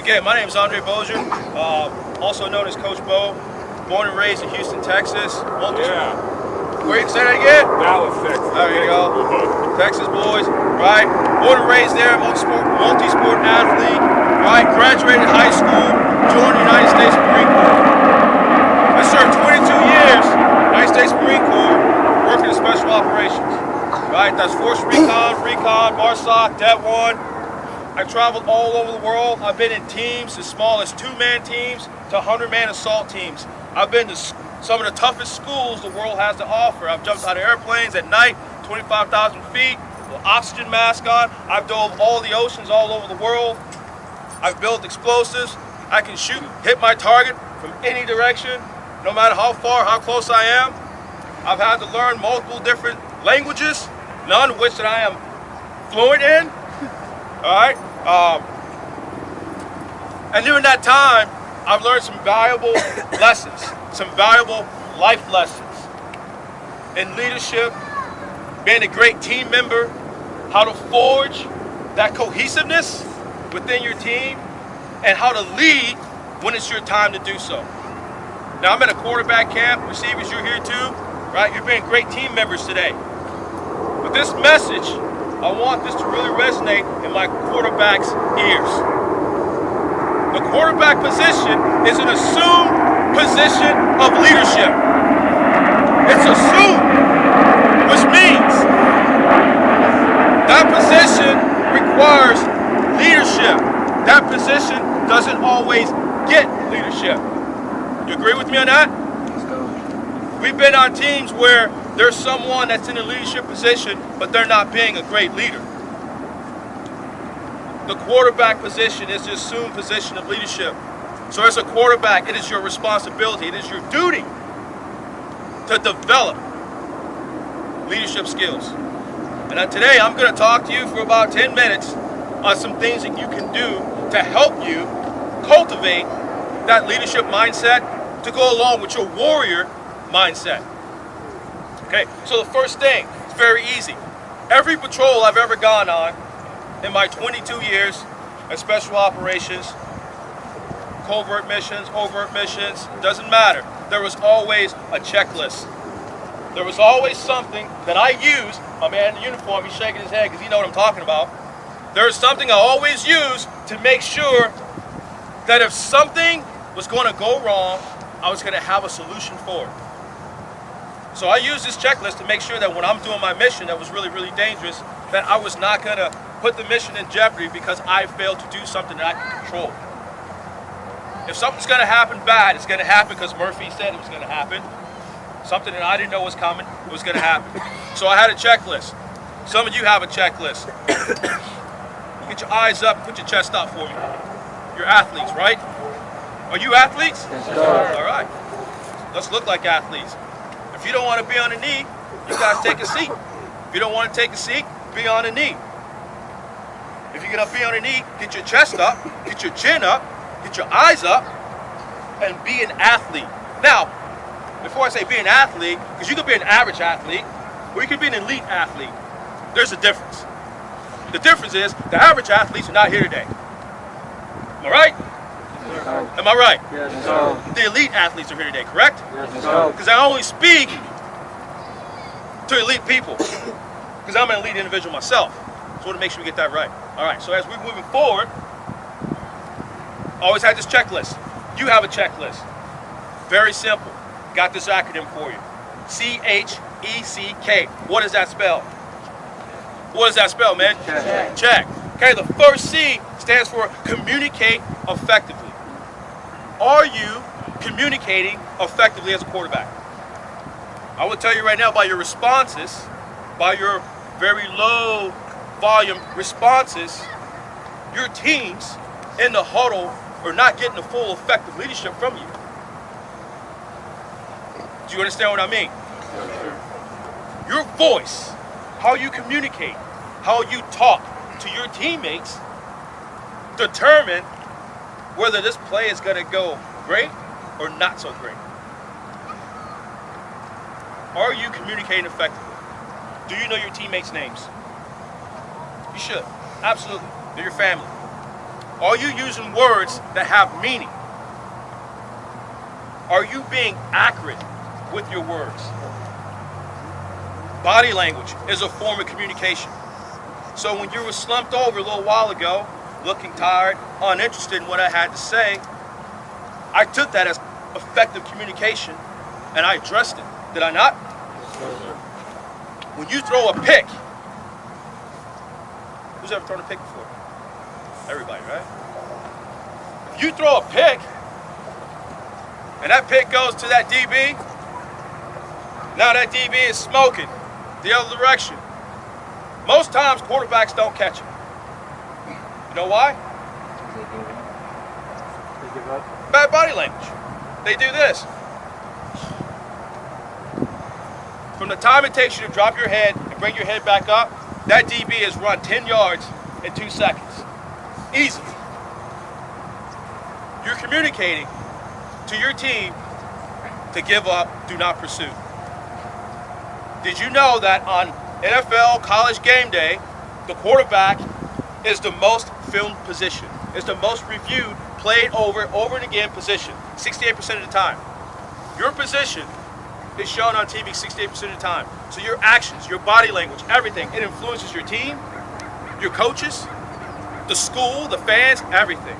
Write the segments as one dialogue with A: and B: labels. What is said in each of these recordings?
A: Again, my name is Bosier, also known as Coach Bo. Born and raised in Houston, Texas. Where you say that again?
B: Dallas, Texas.
A: There you go. Texas boys, right? Born and raised there, multi-sport athlete, right? Graduated high school, joined the United States Marine Corps. I served 22 years, United States Marine Corps, working in special operations, right? That's Force Recon, MARSOC, Det 1. I've traveled all over the world. I've been in teams as small as 2-man teams to 100-man assault teams. I've been to some of the toughest schools the world has to offer. I've jumped out of airplanes at night, 25,000 feet, with oxygen mask on. I've dove all the oceans all over the world. I've built explosives. I can shoot, hit my target from any direction, no matter how far, how close I am. I've had to learn multiple different languages, none of which that I am fluent in. All right, and during that time, I've learned some valuable lessons, some valuable life lessons in leadership, being a great team member, how to forge that cohesiveness within your team, and how to lead when it's your time to do so. Now, I'm at a quarterback camp. Receivers, you're here too, right? You're being great team members today. But this message, I want this to really resonate in my quarterback's ears. The quarterback position is an assumed position of leadership. It's assumed, which means that position requires leadership. That position doesn't always get leadership. You agree with me on that?
C: Let's go.
A: We've been on teams where there's someone that's in a leadership position, but they're not being a great leader. The quarterback position is the assumed position of leadership. So as a quarterback, it is your responsibility, it is your duty to develop leadership skills. And today I'm going to talk to you for about 10 minutes on some things that you can do to help you cultivate that leadership mindset to go along with your warrior mindset. Okay, so the first thing, it's very easy. Every patrol I've ever gone on in my 22 years of special operations, covert missions, overt missions, doesn't matter. There was always a checklist. There was always something that I used. My man in the uniform, he's shaking his head because he knows what I'm talking about. There's something I always use to make sure that if something was going to go wrong, I was going to have a solution for it. So I use this checklist to make sure that when I'm doing my mission that was really, really dangerous, that I was not going to put the mission in jeopardy because I failed to do something that I can control. If something's going to happen bad, it's going to happen because Murphy said it was going to happen. Something that I didn't know was coming, it was going to happen. So I had a checklist. Some of you have a checklist. Get your eyes up, put your chest up for me. You're athletes, right? Are you athletes?
C: Yes, sir.
A: All right. Let's look like athletes. If you don't want to be on a knee, you guys take a seat. If you don't want to take a seat, be on a knee. If you're going to be on a knee, get your chest up, get your chin up, get your eyes up, and be an athlete. Now, before I say be an athlete, because you could be an average athlete, or you could be an elite athlete. There's a difference. The difference is the average athletes are not here today. Am I right?
C: Yes, sir.
A: Am I right?
C: Yes, sir.
A: The elite athletes are here today, correct?
C: Yes, sir.
A: Because I only speak to elite people. Because I'm an elite individual myself. So I want to make sure we get that right. All right, so as we're moving forward, I always had this checklist. You have a checklist. Very simple. Got this acronym for you. CHECK. What does that spell? What does that spell, man?
C: Check.
A: Check. Okay, the first C stands for communicate effectively. Are you communicating effectively as a quarterback? I will tell you right now by your responses, by your very low volume responses, your teams in the huddle are not getting the full effective leadership from you. Do you understand what I mean? Your voice, how you communicate, how you talk to your teammates determine whether this play is going to go great or not so great. Are you communicating effectively? Do you know your teammates' names? You should. Absolutely. They're your family. Are you using words that have meaning? Are you being accurate with your words? Body language is a form of communication. So when you were slumped over a little while ago, looking tired, uninterested in what I had to say, I took that as effective communication and I addressed it. Did I not? When you throw a pick, who's ever thrown a pick before? Everybody, right? If you throw a pick, and that pick goes to that DB, now that DB is smoking the other direction. Most times quarterbacks don't catch it. You know why?
C: They give up.
A: Bad body language. They do this. From the time it takes you to drop your head and bring your head back up, that DB has run 10 yards in 2 seconds. Easily. You're communicating to your team to give up, do not pursue. Did you know that on NFL college game day, the quarterback is the most filmed position? It's the most reviewed, played over and again position, 68% of the time. Your position is shown on TV 68% of the time. So your actions, your body language, everything, it influences your team, your coaches, the school, the fans, everything.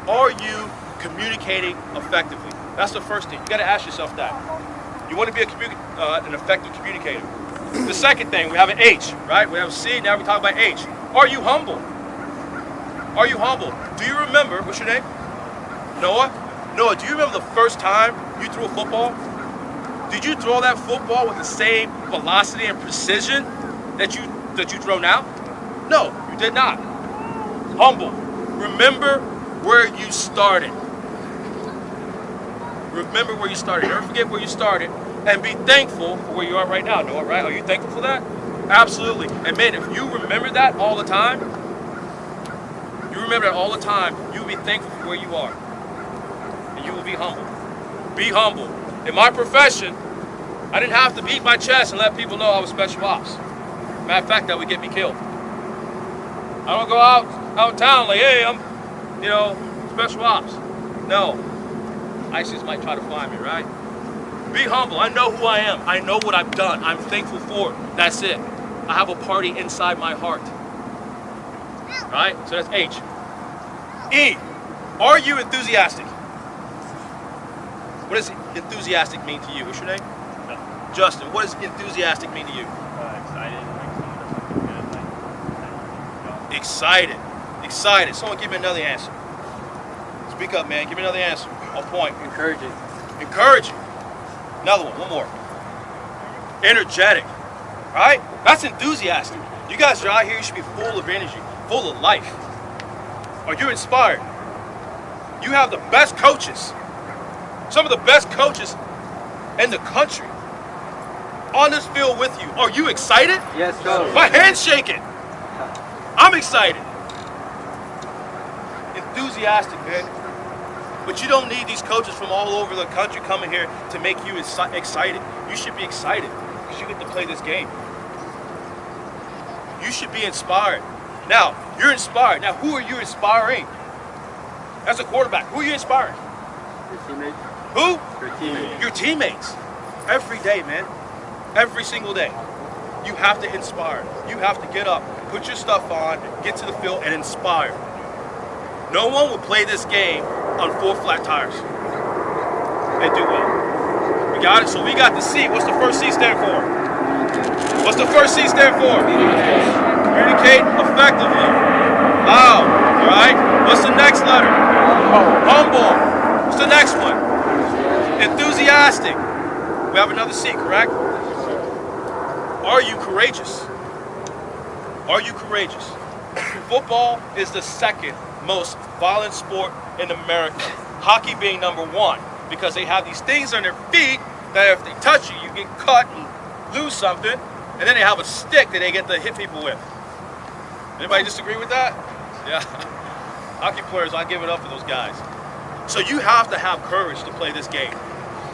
A: Are you communicating effectively? That's the first thing. You got to ask yourself that. You want to be an effective communicator. The second thing, we have an H, right? We have a C, now we talk about H. Are you humble? Are you humble? Do you remember, what's your name? Noah? Noah, do you remember the first time you threw a football? Did you throw that football with the same velocity and precision that you throw now? No, you did not. Humble. Remember where you started. Remember where you started. Never forget where you started. And be thankful for where you are right now, Noah, right? Are you thankful for that? Absolutely. And man, if you remember that all the time, you will be thankful for where you are. And you will be humble. Be humble. In my profession, I didn't have to beat my chest and let people know I was special ops. Matter of fact, that would get me killed. I don't go out town like, hey, I'm, special ops. No. ISIS might try to find me, right? Be humble. I know who I am. I know what I've done. I'm thankful for it. That's it. I have a party inside my heart. Right? So that's H. E. Are you enthusiastic? What does enthusiastic mean to you? What's your name? Justin. What does enthusiastic mean to you?
B: Excited.
A: Excited. Someone give me another answer. Speak up, man. Give me another answer. On point.
C: Encouraging.
A: Encouraging. Another one more. Energetic. Right? That's enthusiastic. You guys are out here, you should be full of energy, full of life. Are you inspired? You have the best coaches. Some of the best coaches in the country on this field with you. Are you excited?
C: Yes, sir.
A: My hand's shaking. I'm excited. Enthusiastic, man. But you don't need these coaches from all over the country coming here to make you excited. You should be excited because you get to play this game. You should be inspired. Now, you're inspired. Now, who are you inspiring? As a quarterback, who are you inspiring?
C: Your teammates.
A: Who?
C: Your teammates.
A: Your teammates. Every day, man. Every single day. You have to inspire. You have to get up, put your stuff on, get to the field, and inspire. No one will play this game on 4 flat tires. They do well. We got it? So we got the C. What's the first C stand for? What's the first C stand for? Communicate effectively. Loud. All right? What's the next letter? Humble. What's the next one? Enthusiastic. We have another C, correct? Are you courageous? Are you courageous? Football is the second most violent sport in America. Hockey being number 1 because they have these things on their feet that if they touch you, you get cut and lose something. And then they have a stick that they get to hit people with. Anybody disagree with that? Yeah. Hockey players, I give it up for those guys. So you have to have courage to play this game.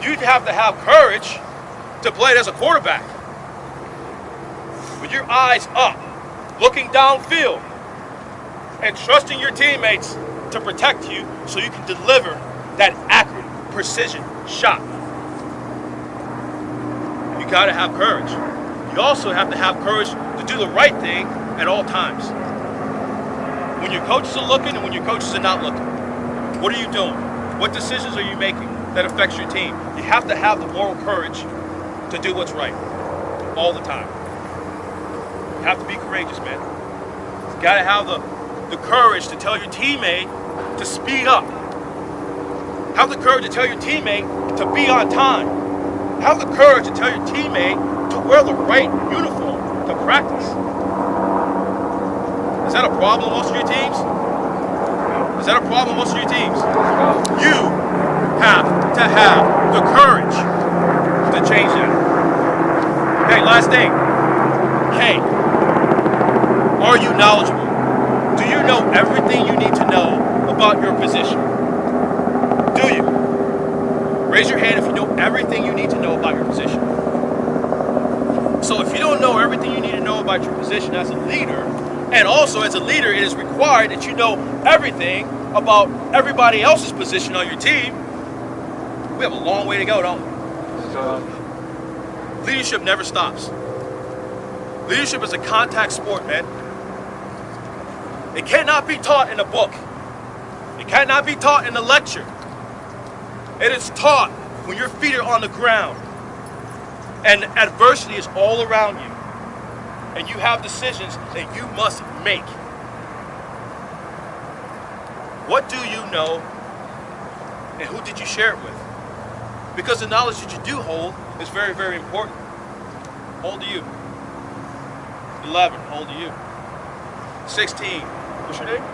A: You have to have courage to play it as a quarterback. With your eyes up, looking downfield. and trusting your teammates to protect you so you can deliver that accurate precision shot. You got to have courage. You also have to have courage to do the right thing at all times. When your coaches are looking and when your coaches are not looking, what are you doing? What decisions are you making that affects your team? You have to have the moral courage to do what's right all the time. You have to be courageous, man. You got to have the courage to tell your teammate to speed up. Have the courage to tell your teammate to be on time. Have the courage to tell your teammate to wear the right uniform to practice. Is that a problem most of your teams? Is that a problem most of your teams? You have to have the courage to change that. Hey, last thing. Hey, are you knowledgeable? Do you know everything you need to know about your position? Do you? Raise your hand if you know everything you need to know about your position. So if you don't know everything you need to know about your position as a leader, and also as a leader, it is required that you know everything about everybody else's position on your team. We have a long way to go, don't we? Leadership never stops. Leadership is a contact sport, man. It cannot be taught in a book. It cannot be taught in a lecture. It is taught when your feet are on the ground and adversity is all around you and you have decisions that you must make. What do you know and who did you share it with? Because the knowledge that you do hold is very, very important. How old are you? 11. How old are you? 16. What's your name?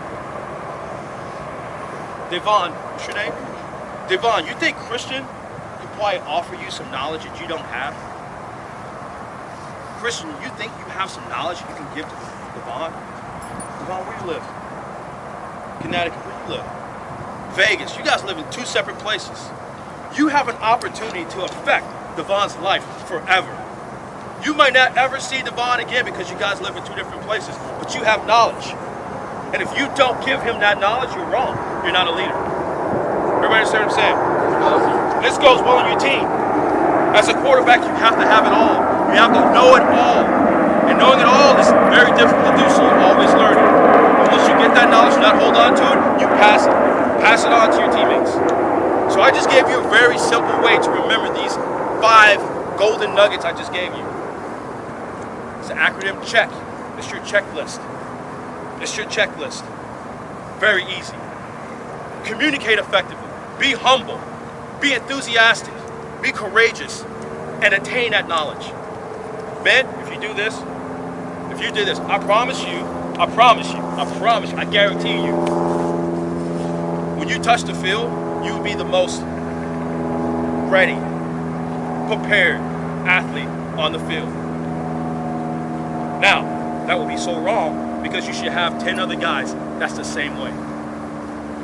A: Devon. What's your name? Devon, you think Christian could probably offer you some knowledge that you don't have? Christian, you think you have some knowledge you can give to Devon? Devon, where you live? Connecticut, where you live? Vegas. You guys live in two separate places. You have an opportunity to affect Devon's life forever. You might not ever see Devon again because you guys live in two different places, but you have knowledge. And if you don't give him that knowledge, you're wrong. You're not a leader. Everybody understand what I'm saying? This goes well on your team. As a quarterback, you have to have it all. You have to know it all. And knowing it all is very difficult to do, so you're always learning. And once you get that knowledge and not hold on to it, you pass it. Pass it on to your teammates. So I just gave you a very simple way to remember these 5 golden nuggets I just gave you. It's an acronym CHECK. It's your checklist. It's your checklist. Very easy. Communicate effectively. Be humble. Be enthusiastic. Be courageous. And attain that knowledge. Men, if you do this, I promise you, I guarantee you, when you touch the field, you will be the most ready, prepared athlete on the field. Now, that would be so wrong because you should have 10 other guys that's the same way.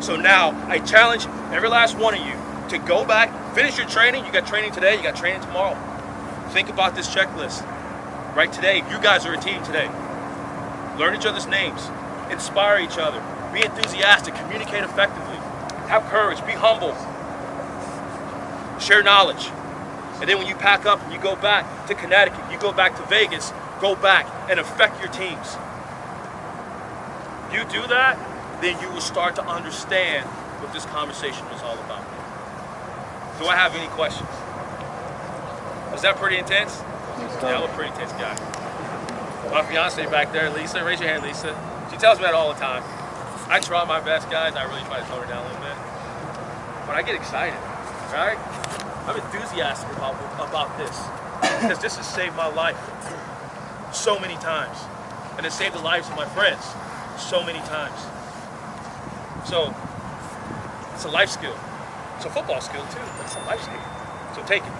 A: So now, I challenge every last one of you to go back, finish your training. You got training today, you got training tomorrow. Think about this checklist. Right today, you guys are a team today. Learn each other's names. Inspire each other. Be enthusiastic. Communicate effectively. Have courage. Be humble. Share knowledge. And then when you pack up and you go back to Connecticut, you go back to Vegas, go back and affect your teams. You do that, then you will start to understand what this conversation was all about. Do I have any questions? Was that pretty intense? Yeah, I'm a pretty intense guy. My fiance back there, Lisa, raise your hand, Lisa. She tells me that all the time. I try my best, guys. I really try to tone her down a little bit. But I get excited, right? I'm enthusiastic about this because this has saved my life so many times. And it saved the lives of my friends so many times. So, it's a life skill. It's a football skill too, but it's a life skill. So take it.